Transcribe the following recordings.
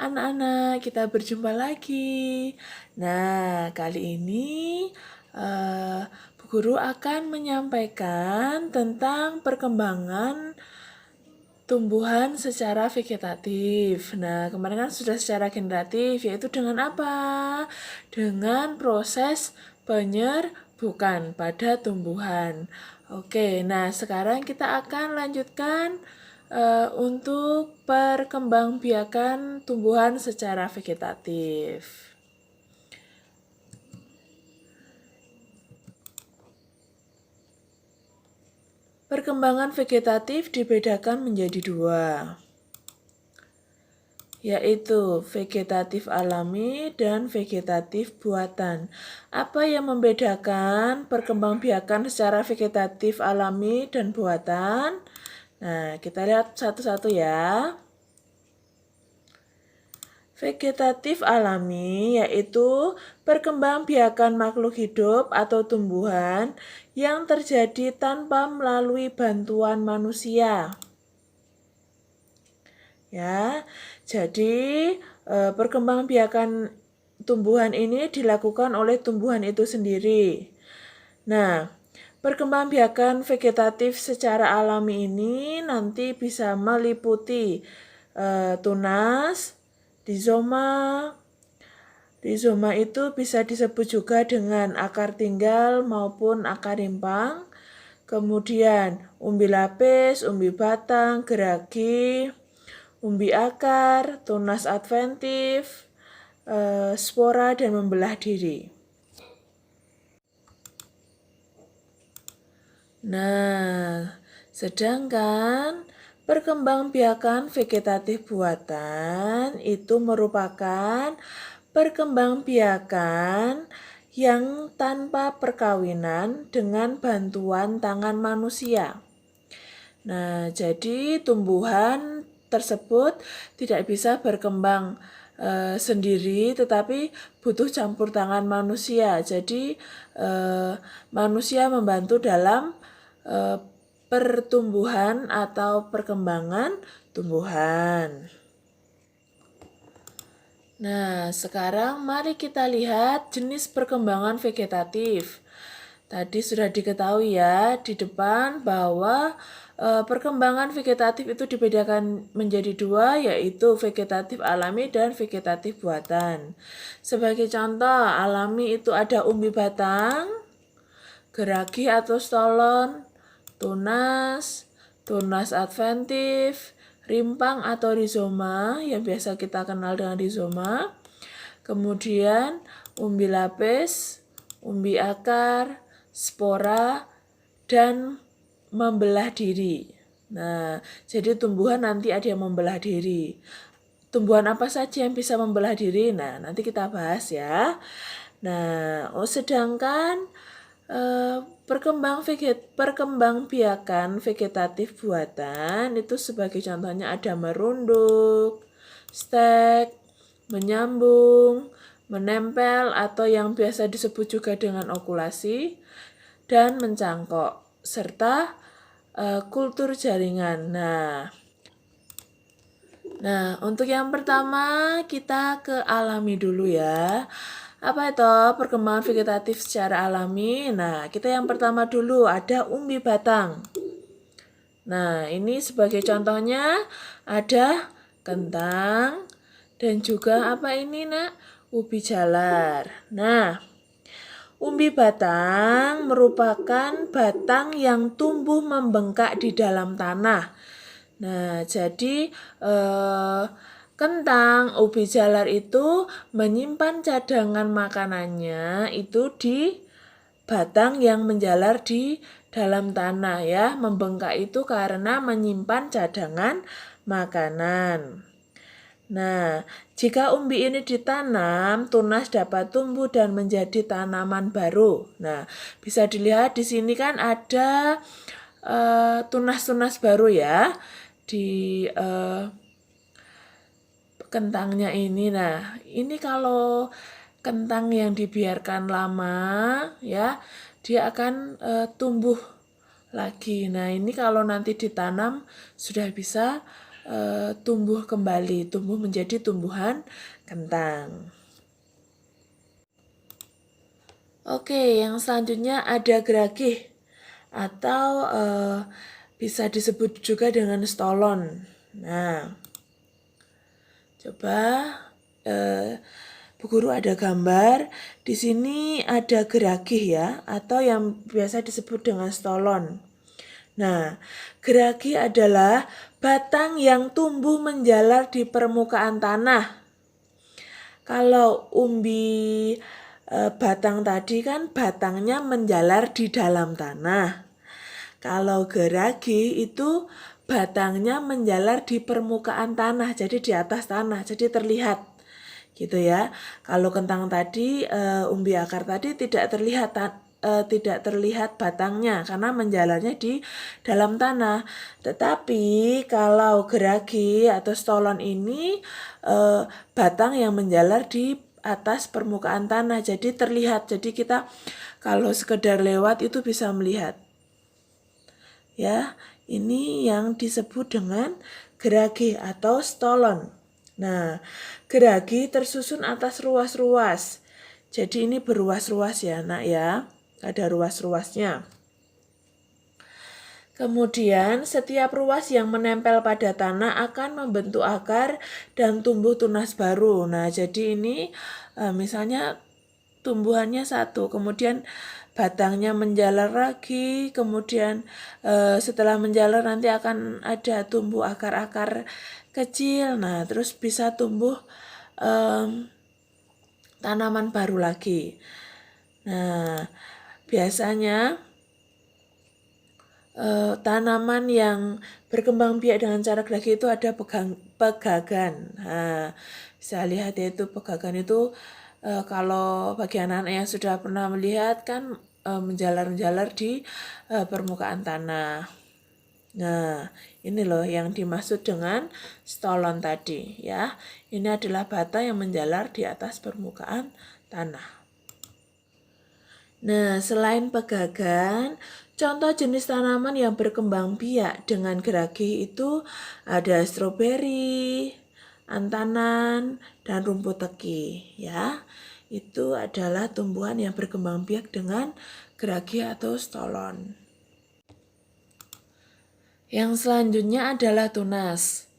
anak-anak, kita berjumpa lagi. Nah, kali ini Bu Guru akan menyampaikan tentang perkembangan tumbuhan secara vegetatif. Nah, kemarin kan sudah secara generatif, yaitu dengan apa? Dengan proses penyerbukan pada tumbuhan. Oke, nah sekarang kita akan lanjutkan untuk perkembangbiakan tumbuhan secara vegetatif. Perkembangan vegetatif dibedakan menjadi dua, yaitu vegetatif alami dan vegetatif buatan. Apa yang membedakan perkembangbiakan secara vegetatif alami dan buatan? Nah, kita lihat satu-satu ya. Vegetatif alami yaitu perkembangbiakan makhluk hidup atau tumbuhan yang terjadi tanpa melalui bantuan manusia. Ya, jadi perkembangbiakan tumbuhan ini dilakukan oleh tumbuhan itu sendiri. Nah, perkembangbiakan vegetatif secara alami ini nanti bisa meliputi tunas, rizoma. Rizoma itu bisa disebut juga dengan akar tinggal maupun akar rimpang. Kemudian umbi lapis, umbi batang, geragi, umbi akar, tunas adventif, spora, dan membelah diri. Nah, sedangkan perkembangbiakan vegetatif buatan itu merupakan perkembangbiakan yang tanpa perkawinan dengan bantuan tangan manusia. Nah, jadi tumbuhan tersebut tidak bisa berkembang sendiri, tetapi butuh campur tangan manusia. Jadi manusia membantu dalam pertumbuhan atau perkembangan tumbuhan. Nah, sekarang mari kita lihat jenis perkembangan vegetatif. Tadi sudah diketahui ya di depan bahwa perkembangan vegetatif itu dibedakan menjadi dua, yaitu vegetatif alami dan vegetatif buatan. Sebagai contoh, alami itu ada umbi batang, geragi atau stolon, tunas, tunas adventif, rimpang atau rizoma yang biasa kita kenal dengan rizoma, kemudian umbi lapis, umbi akar, spora, dan membelah diri. Nah, jadi tumbuhan nanti ada yang membelah diri. Tumbuhan apa saja yang bisa membelah diri? Nah, nanti kita bahas ya. Nah, sedangkan perkembangbiakan vegetatif buatan itu sebagai contohnya ada merunduk, stek, menyambung, menempel atau yang biasa disebut juga dengan okulasi, dan mencangkok, serta kultur jaringan. Nah, untuk yang pertama kita ke alami dulu ya. Apa itu perkembangan vegetatif secara alami? Nah, kita yang pertama dulu ada umbi batang. Nah, ini sebagai contohnya ada kentang dan juga apa ini nak? Ubi jalar. Nah, umbi batang merupakan batang yang tumbuh membengkak di dalam tanah. Nah, jadi kentang, ubi jalar itu menyimpan cadangan makanannya itu di batang yang menjalar di dalam tanah ya. Membengkak itu karena menyimpan cadangan makanan. Nah, jika umbi ini ditanam, tunas dapat tumbuh dan menjadi tanaman baru. Nah, bisa dilihat di sini kan ada tunas-tunas baru ya di kentangnya ini. Nah, ini kalau kentang yang dibiarkan lama ya, dia akan tumbuh lagi. Nah, ini kalau nanti ditanam sudah bisa tumbuh kembali, tumbuh menjadi tumbuhan kentang. Oke, yang selanjutnya ada geragih atau bisa disebut juga dengan stolon. Nah, coba Bu Guru ada gambar. Di sini ada geragih ya, atau yang biasa disebut dengan stolon. Nah, geragih adalah batang yang tumbuh menjalar di permukaan tanah. Kalau umbi batang tadi kan batangnya menjalar di dalam tanah. Kalau geragi itu batangnya menjalar di permukaan tanah, jadi di atas tanah, jadi terlihat gitu ya. Kalau kentang tadi, umbi akar tadi tidak terlihat batangnya karena menjalarnya di dalam tanah. Tetapi kalau geragi atau stolon ini batang yang menjalar di atas permukaan tanah, jadi terlihat. Jadi kita kalau sekedar lewat itu bisa melihat. Ya, ini yang disebut dengan geragi atau stolon. Nah, geragi tersusun atas ruas-ruas. Jadi ini berruas-ruas ya, Nak ya. Ada ruas-ruasnya. Kemudian setiap ruas yang menempel pada tanah akan membentuk akar dan tumbuh tunas baru. Nah, jadi ini misalnya tumbuhannya satu, kemudian batangnya menjalar lagi, kemudian setelah menjalar nanti akan ada tumbuh akar-akar kecil, nah terus bisa tumbuh tanaman baru lagi. Nah, biasanya tanaman yang berkembang biak dengan cara geragi itu ada pegagan. Nah, bisa lihat yaitu pegagan itu kalau bagi anak-anak yang sudah pernah melihat kan menjalar-jalar di permukaan tanah. Nah, ini loh yang dimaksud dengan stolon tadi ya. Ini adalah bata yang menjalar di atas permukaan tanah. Nah, selain pegagan, contoh jenis tanaman yang berkembang biak dengan geragi itu ada stroberi, antanan, dan rumput teki ya. Itu adalah tumbuhan yang berkembang biak dengan geragi atau stolon. Yang selanjutnya adalah tunas.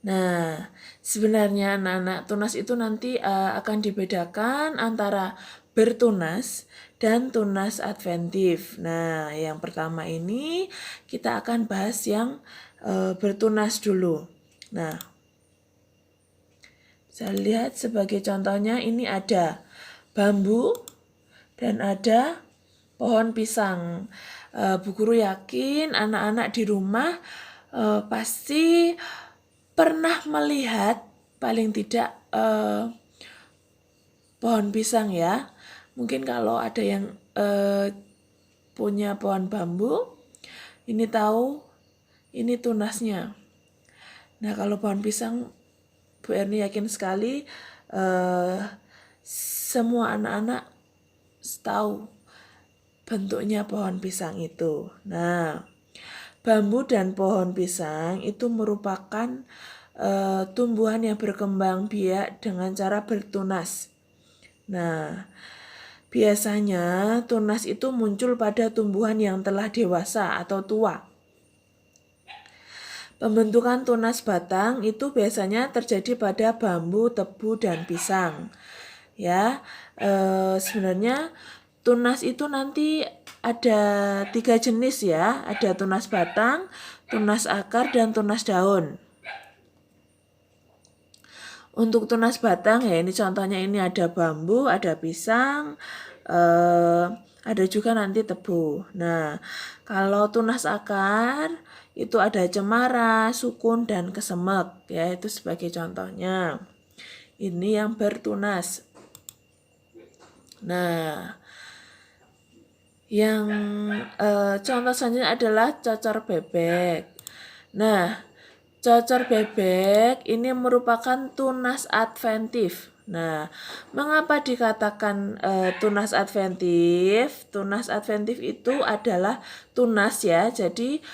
Nah, sebenarnya anak-anak tunas itu nanti akan dibedakan antara bertunas dan tunas adventif. Nah, yang pertama ini kita akan bahas yang bertunas dulu. Nah, saya lihat sebagai contohnya ini ada bambu dan ada pohon pisang. Bu Guru yakin anak-anak di rumah pasti pernah melihat paling tidak pohon pisang ya. Mungkin kalau ada yang punya pohon bambu, ini tahu ini tunasnya. Nah, kalau pohon pisang, Bu Erni yakin sekali semua anak-anak tahu bentuknya pohon pisang itu. Nah, bambu dan pohon pisang itu merupakan tumbuhan yang berkembang biak dengan cara bertunas. Nah, biasanya tunas itu muncul pada tumbuhan yang telah dewasa atau tua. Pembentukan tunas batang itu biasanya terjadi pada bambu, tebu, dan pisang. Ya, sebenarnya tunas itu nanti ada 3 jenis ya, ada tunas batang, tunas akar, dan tunas daun. Untuk tunas batang ya ini contohnya ini ada bambu, ada pisang, ada juga nanti tebu. Nah, kalau tunas akar itu ada cemara, sukun, dan kesemek ya itu sebagai contohnya. Ini yang bertunas. Nah, yang contoh selanjutnya adalah cocor bebek. Nah, cocor bebek ini merupakan tunas adventif. Nah, mengapa dikatakan tunas adventif? Tunas adventif itu adalah tunas ya, jadi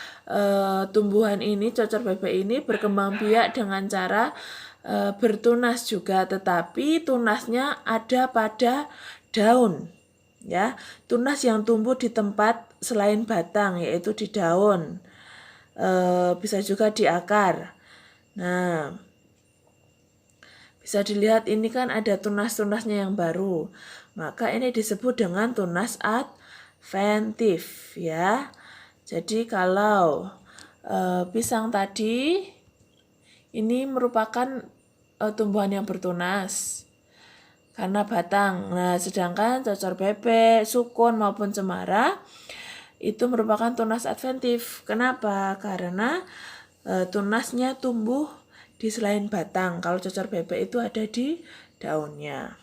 tumbuhan ini, cocor bebek ini berkembang biak dengan cara bertunas juga, tetapi tunasnya ada pada daun. Ya, tunas yang tumbuh di tempat selain batang, yaitu di daun, bisa juga di akar. Nah, bisa dilihat ini kan ada tunas-tunasnya yang baru. Maka ini disebut dengan tunas adventif ya. Jadi kalau pisang tadi ini merupakan tumbuhan yang bertunas karena batang. Nah, sedangkan cocor bebek, sukun maupun cemara itu merupakan tunas adventif. Kenapa? Karena tunasnya tumbuh di selain batang. Kalau cocor bebek itu ada di daunnya.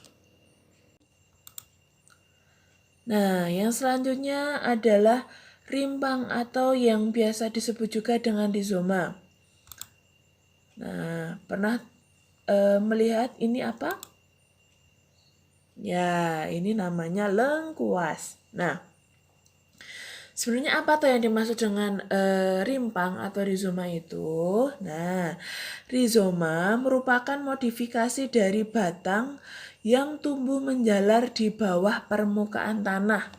Nah, yang selanjutnya adalah rimpang atau yang biasa disebut juga dengan rizoma. Nah, pernah melihat ini apa? Ya, ini namanya lengkuas. Nah, sebenarnya apa tuh yang dimaksud dengan rimpang atau rizoma itu? Nah, rizoma merupakan modifikasi dari batang yang tumbuh menjalar di bawah permukaan tanah.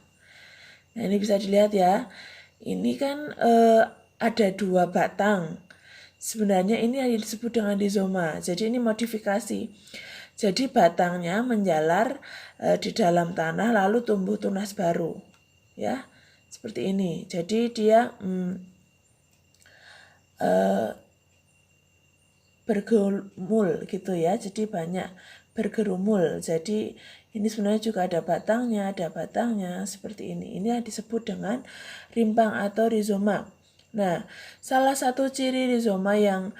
Nah, ini bisa dilihat ya. Ini kan ada 2 batang. Sebenarnya ini yang disebut dengan rizoma. Jadi ini modifikasi. Jadi batangnya menjalar di dalam tanah lalu tumbuh tunas baru. Ya, seperti ini. Jadi dia bergerumul gitu ya. Jadi banyak bergerumul. Jadi ini sebenarnya juga ada batangnya seperti ini. Ini yang disebut dengan rimpang atau rizoma. Nah, salah satu ciri rizoma yang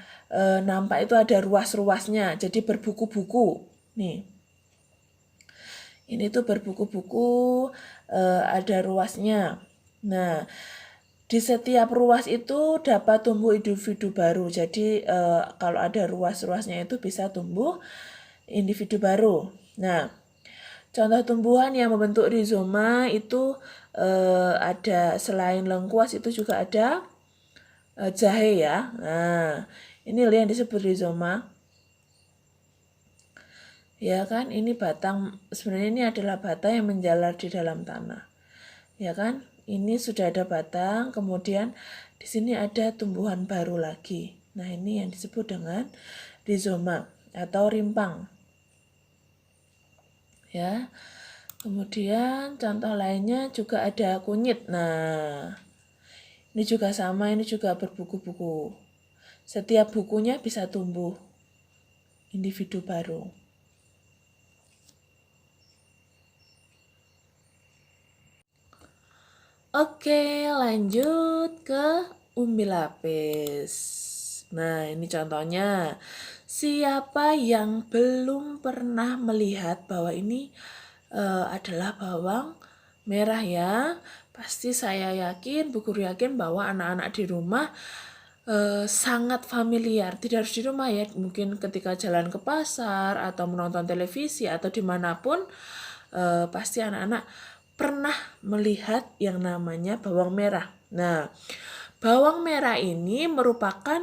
nampak itu ada ruas-ruasnya, jadi berbuku-buku. Nih, ini tuh berbuku-buku, ada ruasnya. Nah, di setiap ruas itu dapat tumbuh individu baru. Jadi kalau ada ruas-ruasnya itu bisa tumbuh individu baru. Nah, contoh tumbuhan yang membentuk rizoma itu ada selain lengkuas itu juga ada jahe ya. Nah, ini yang disebut rizoma. Ya kan, ini batang, sebenarnya ini adalah batang yang menjalar di dalam tanah. Ya kan, ini sudah ada batang, kemudian di sini ada tumbuhan baru lagi. Nah, ini yang disebut dengan rizoma atau rimpang. Ya. Kemudian contoh lainnya juga ada kunyit. Nah, ini juga sama, ini juga berbuku-buku. Setiap bukunya bisa tumbuh individu baru. Oke, lanjut ke umbi lapis. Nah, ini contohnya. Siapa yang belum pernah melihat bahwa ini adalah bawang merah ya? Pasti saya yakin, Bu Guru yakin bahwa anak-anak di rumah sangat familiar. Tidak harus di rumah ya, mungkin ketika jalan ke pasar atau menonton televisi atau dimanapun pasti anak-anak pernah melihat yang namanya bawang merah. Nah, bawang merah ini merupakan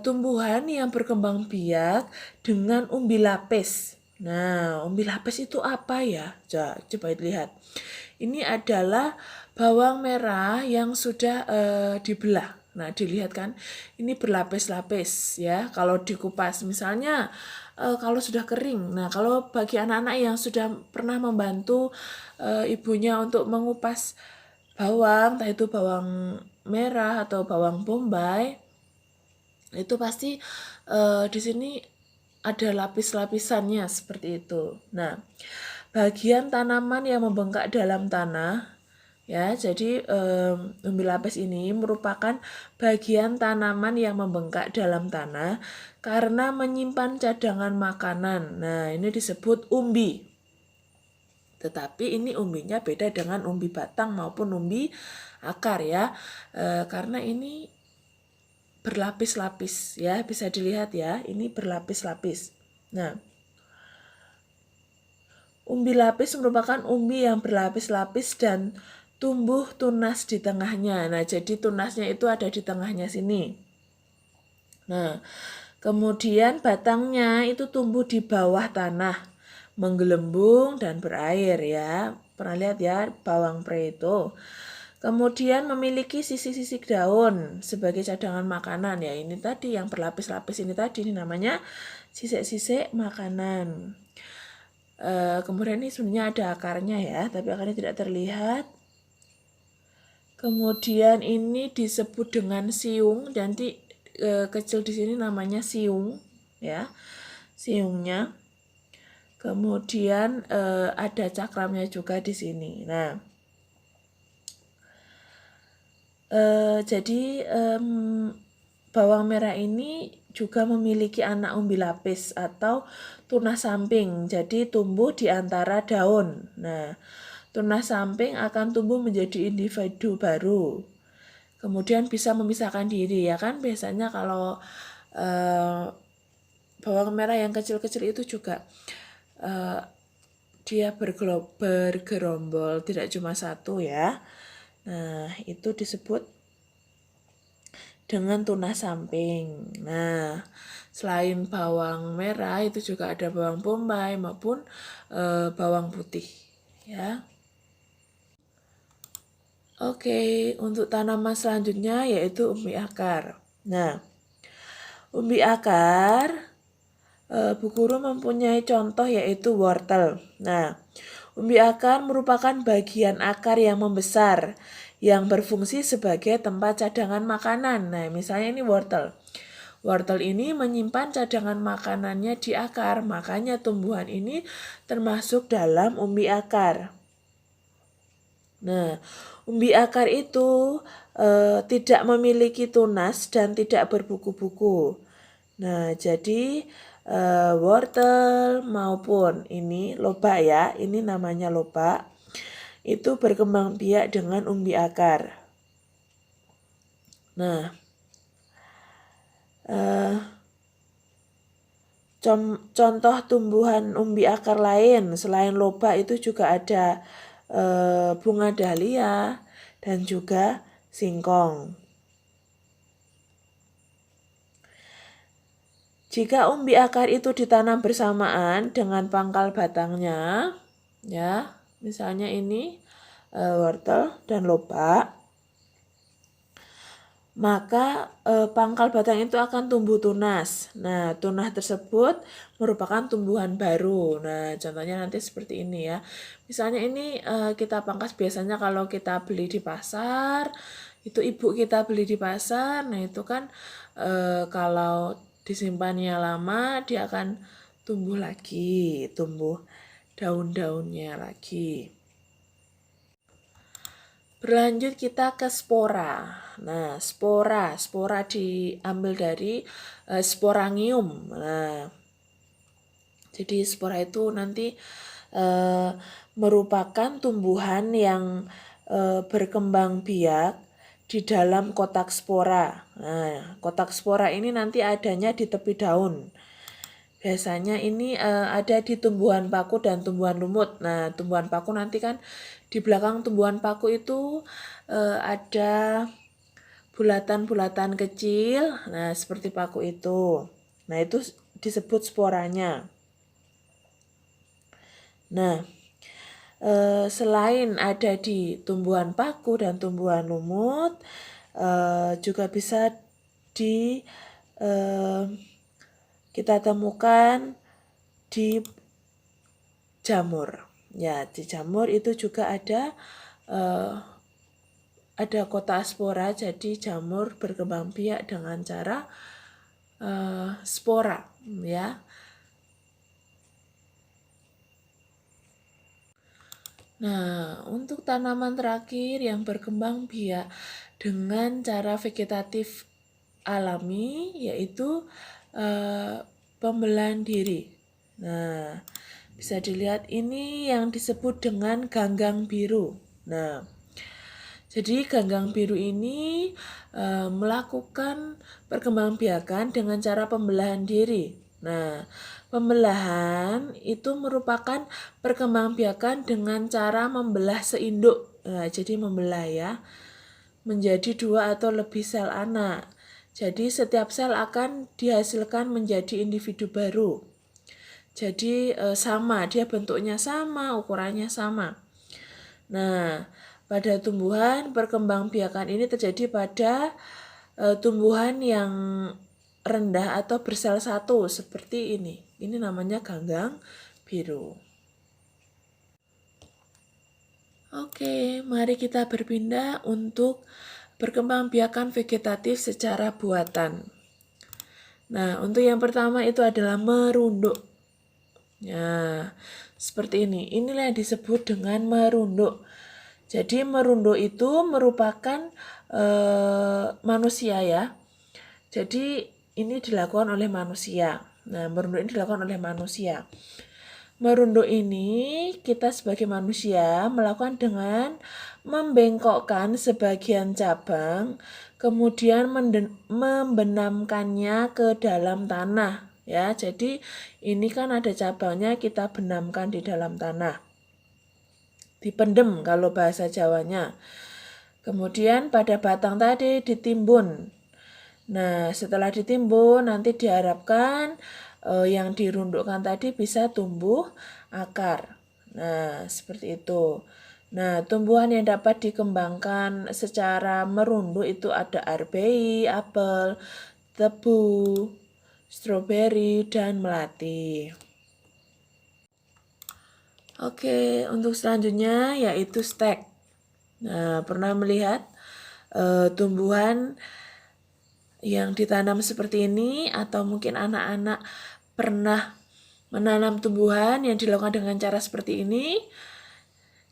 tumbuhan yang berkembang biak dengan umbi lapis. Nah, umbi lapis itu apa ya? Coba lihat. Ini adalah bawang merah yang sudah dibelah. Nah, dilihat kan, ini berlapis-lapis ya. Kalau dikupas misalnya kalau sudah kering. Nah, kalau bagi anak-anak yang sudah pernah membantu ibunya untuk mengupas bawang, entah itu bawang merah atau bawang bombay, itu pasti di sini ada lapis-lapisannya seperti itu. Nah, bagian tanaman yang membengkak dalam tanah ya, jadi umbi lapis ini merupakan bagian tanaman yang membengkak dalam tanah karena menyimpan cadangan makanan. Nah, ini disebut umbi. Tetapi ini umbinya beda dengan umbi batang maupun umbi akar ya. Karena ini berlapis-lapis ya, bisa dilihat ya, ini berlapis-lapis. Nah, umbi lapis merupakan umbi yang berlapis-lapis dan tumbuh tunas di tengahnya. Nah, jadi tunasnya itu ada di tengahnya sini. Nah, kemudian batangnya itu tumbuh di bawah tanah, menggelembung dan berair ya. Pernah lihat ya bawang pre itu. Kemudian memiliki sisi-sisi daun sebagai cadangan makanan ya. Ini tadi yang berlapis-lapis ini tadi, ini namanya sisik-sisik makanan. Kemudian ini sebenarnya ada akarnya ya, tapi akarnya tidak terlihat. Kemudian ini disebut dengan siung, nanti kecil di sini namanya siung ya, siungnya. Kemudian ada cakramnya juga di sini. Nah, jadi bawang merah ini juga memiliki anak umbi lapis atau tunas samping, jadi tumbuh di antara daun. Nah, tunas samping akan tumbuh menjadi individu baru. Kemudian bisa memisahkan diri ya kan, biasanya kalau bawang merah yang kecil-kecil itu juga dia bergerombol, tidak cuma satu ya. Nah, itu disebut dengan tunas samping. Nah, selain bawang merah itu juga ada bawang bombay maupun bawang putih ya. Oke, untuk tanaman selanjutnya yaitu umbi akar. Nah, umbi akar Bu Guru mempunyai contoh yaitu wortel. Nah, umbi akar merupakan bagian akar yang membesar yang berfungsi sebagai tempat cadangan makanan. Nah, misalnya ini wortel. Wortel ini menyimpan cadangan makanannya di akar, makanya tumbuhan ini termasuk dalam umbi akar. Nah, umbi akar itu tidak memiliki tunas dan tidak berbuku-buku. Nah, jadi wortel maupun ini lobak ya, ini namanya lobak, itu berkembang biak dengan umbi akar. Nah, contoh tumbuhan umbi akar lain selain lobak itu juga ada bunga dahlia dan juga singkong. Jika umbi akar itu ditanam bersamaan dengan pangkal batangnya, ya, misalnya ini wortel dan lobak, maka pangkal batang itu akan tumbuh tunas. Nah, tunas tersebut merupakan tumbuhan baru. Nah, contohnya nanti seperti ini ya. Misalnya ini kita pangkas biasanya kalau kita beli di pasar, itu ibu kita beli di pasar. Nah, itu kan kalau disimpannya lama, dia akan tumbuh lagi, tumbuh daun-daunnya lagi. Berlanjut kita ke spora. Nah, spora diambil dari sporangium. Nah, jadi spora itu nanti merupakan tumbuhan yang berkembang biak di dalam kotak spora. Nah, kotak spora ini nanti adanya di tepi daun. Biasanya ini ada di tumbuhan paku dan tumbuhan lumut. Nah, tumbuhan paku nanti kan di belakang tumbuhan paku itu ada bulatan-bulatan kecil. Nah, seperti paku itu. Nah, itu disebut sporanya. Nah, selain ada di tumbuhan paku dan tumbuhan lumut, juga bisa kita temukan di jamur. Ya, di jamur itu juga ada kota spora, jadi jamur berkembang biak dengan cara spora, ya. Nah, untuk tanaman terakhir yang berkembang biak dengan cara vegetatif alami yaitu pembelahan diri. Nah, bisa dilihat ini yang disebut dengan ganggang biru. Nah, jadi ganggang biru ini melakukan perkembangbiakan dengan cara pembelahan diri. Nah, pembelahan itu merupakan perkembangbiakan dengan cara membelah seinduk jadi membelah ya, menjadi 2 atau lebih sel anak. Jadi setiap sel akan dihasilkan menjadi individu baru. Jadi sama, dia bentuknya sama, ukurannya sama. Nah, pada tumbuhan perkembangbiakan ini terjadi pada tumbuhan yang rendah atau bersel satu seperti ini. Ini namanya ganggang biru. Oke, mari kita berpindah untuk perkembangbiakan vegetatif secara buatan. Nah, untuk yang pertama itu adalah merunduk. Nah, seperti ini. Inilah yang disebut dengan merunduk. Jadi merunduk itu merupakan manusia ya. Jadi ini dilakukan oleh manusia. Nah, merunduk ini dilakukan oleh manusia. Merunduk ini kita sebagai manusia melakukan dengan membengkokkan sebagian cabang, kemudian membenamkannya ke dalam tanah. Ya, jadi ini kan ada cabangnya, kita benamkan di dalam tanah. Dipendem kalau bahasa Jawanya. Kemudian pada batang tadi ditimbun. Nah, setelah ditimbun nanti diharapkan yang dirundukkan tadi bisa tumbuh akar. Nah, seperti itu. Nah, tumbuhan yang dapat dikembangkan secara merunduk itu ada arbei, apel, tebu, stroberi, dan melati. Oke, untuk selanjutnya yaitu stek. Nah, pernah melihat tumbuhan yang ditanam seperti ini, atau mungkin anak-anak pernah menanam tumbuhan yang dilakukan dengan cara seperti ini.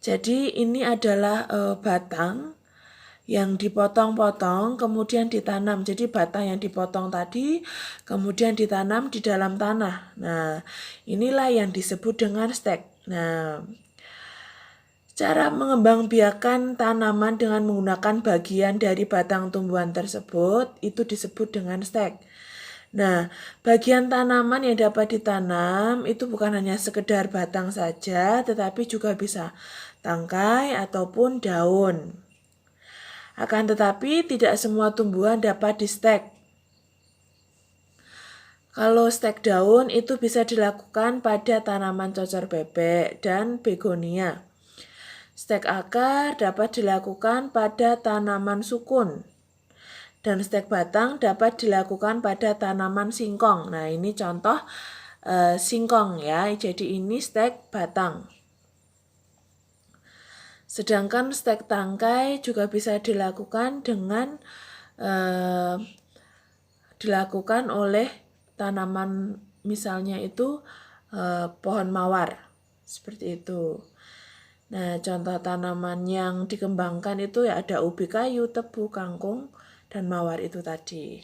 Jadi ini adalah batang yang dipotong-potong kemudian ditanam. Jadi batang yang dipotong tadi kemudian ditanam di dalam tanah. Nah, inilah yang disebut dengan stek. Nah, cara mengembangbiakan tanaman dengan menggunakan bagian dari batang tumbuhan tersebut itu disebut dengan stek. Nah, bagian tanaman yang dapat ditanam itu bukan hanya sekedar batang saja, tetapi juga bisa tangkai ataupun daun. Akan tetapi tidak semua tumbuhan dapat di-stek. Kalau stek daun itu bisa dilakukan pada tanaman cocor bebek dan begonia. Stek akar dapat dilakukan pada tanaman sukun. Dan stek batang dapat dilakukan pada tanaman singkong. Nah, ini contoh singkong ya. Jadi ini stek batang. Sedangkan stek tangkai juga bisa dilakukan dengan dilakukan oleh tanaman, misalnya itu pohon mawar. Seperti itu. Nah, contoh tanaman yang dikembangkan itu ya ada ubi kayu, tebu, kangkung, dan mawar itu tadi.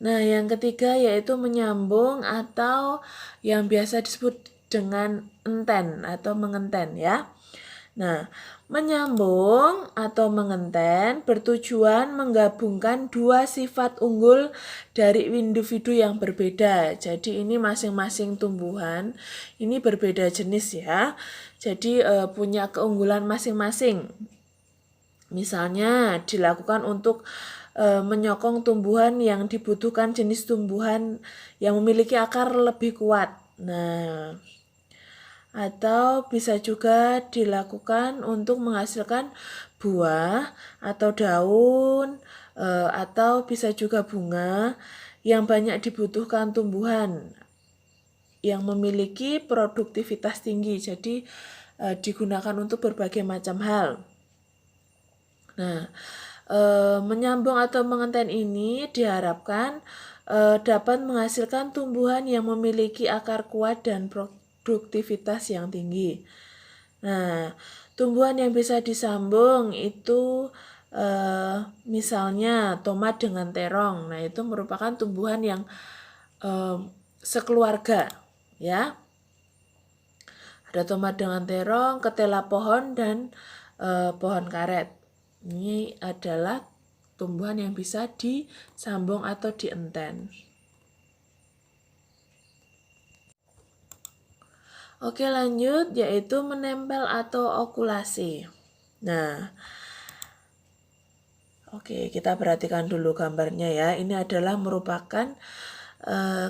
Nah, yang ketiga yaitu menyambung atau yang biasa disebut dengan enten atau mengenten ya. Nah, menyambung atau mengenten bertujuan menggabungkan 2 sifat unggul dari individu yang berbeda. Jadi ini masing-masing tumbuhan ini berbeda jenis ya. Jadi punya keunggulan masing-masing. Misalnya dilakukan untuk menyokong tumbuhan yang dibutuhkan jenis tumbuhan yang memiliki akar lebih kuat. Nah, atau bisa juga dilakukan untuk menghasilkan buah atau daun atau bisa juga bunga yang banyak dibutuhkan tumbuhan yang memiliki produktivitas tinggi. Jadi digunakan untuk berbagai macam hal. Nah, menyambung atau mengenten ini diharapkan dapat menghasilkan tumbuhan yang memiliki akar kuat dan produktivitas yang tinggi. Nah, tumbuhan yang bisa disambung itu misalnya tomat dengan terong. Nah, itu merupakan tumbuhan yang sekeluarga ya. Ada tomat dengan terong, ketela pohon, dan pohon karet. Ini adalah tumbuhan yang bisa disambung atau dienten. Oke, lanjut, yaitu menempel atau okulasi. Nah, oke, kita perhatikan dulu gambarnya ya. Ini adalah merupakan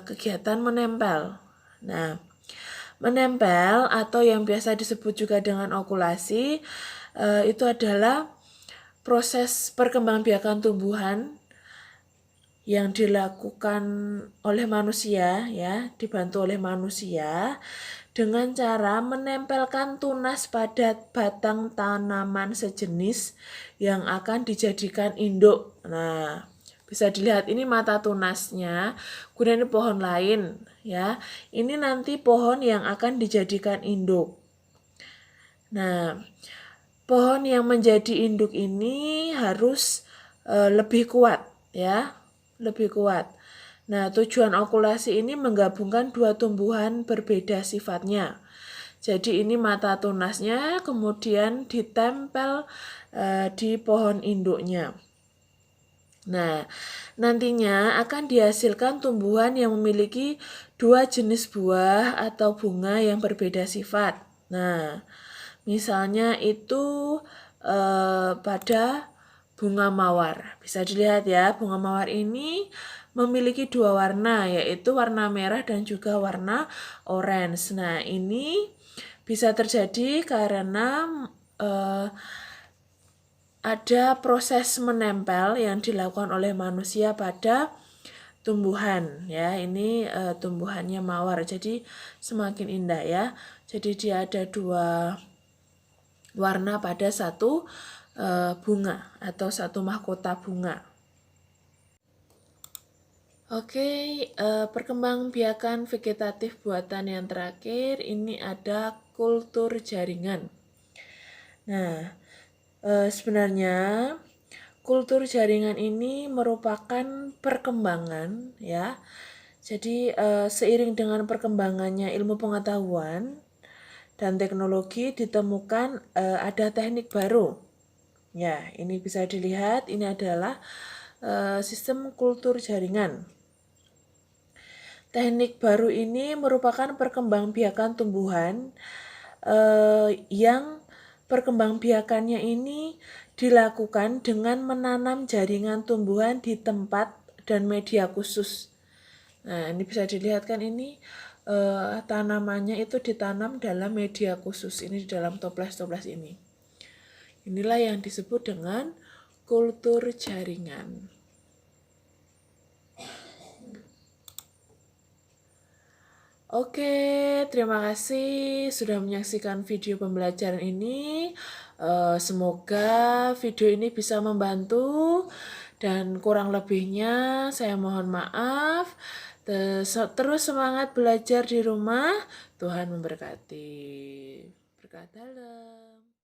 kegiatan menempel. Nah, menempel atau yang biasa disebut juga dengan okulasi itu adalah proses perkembangbiakan tumbuhan yang dilakukan oleh manusia ya, dibantu oleh manusia dengan cara menempelkan tunas pada batang tanaman sejenis yang akan dijadikan induk. Nah, bisa dilihat ini mata tunasnya, kemudian ini pohon lain ya. Ini nanti pohon yang akan dijadikan induk. Nah, pohon yang menjadi induk ini harus lebih kuat ya, lebih kuat. Nah, tujuan okulasi ini menggabungkan dua tumbuhan berbeda sifatnya. Jadi ini mata tunasnya kemudian ditempel di pohon induknya. Nah, nantinya akan dihasilkan tumbuhan yang memiliki dua jenis buah atau bunga yang berbeda sifat. Nah, misalnya itu pada bunga mawar. Bisa dilihat ya, bunga mawar ini memiliki dua warna, yaitu warna merah dan juga warna orange. Nah, ini bisa terjadi karena ada proses menempel yang dilakukan oleh manusia pada tumbuhan ya. Ini tumbuhannya mawar, jadi semakin indah ya. Jadi dia ada dua warna pada satu bunga atau satu mahkota bunga. Oke, perkembangbiakan vegetatif buatan yang terakhir ini ada kultur jaringan. Nah, sebenarnya kultur jaringan ini merupakan perkembangan ya. Jadi seiring dengan perkembangannya ilmu pengetahuan dan teknologi ditemukan ada teknik baru. Ya, ini bisa dilihat, ini adalah sistem kultur jaringan. Teknik baru ini merupakan perkembangbiakan tumbuhan yang perkembangbiakannya ini dilakukan dengan menanam jaringan tumbuhan di tempat dan media khusus. Nah, ini bisa dilihat kan ini tanamannya itu ditanam dalam media khusus, ini di dalam toples-toples ini. Inilah yang disebut dengan kultur jaringan. Oke, terima kasih sudah menyaksikan video pembelajaran ini. Semoga video ini bisa membantu dan kurang lebihnya saya mohon maaf. Terus semangat belajar di rumah. Tuhan memberkati. Berkat dalam.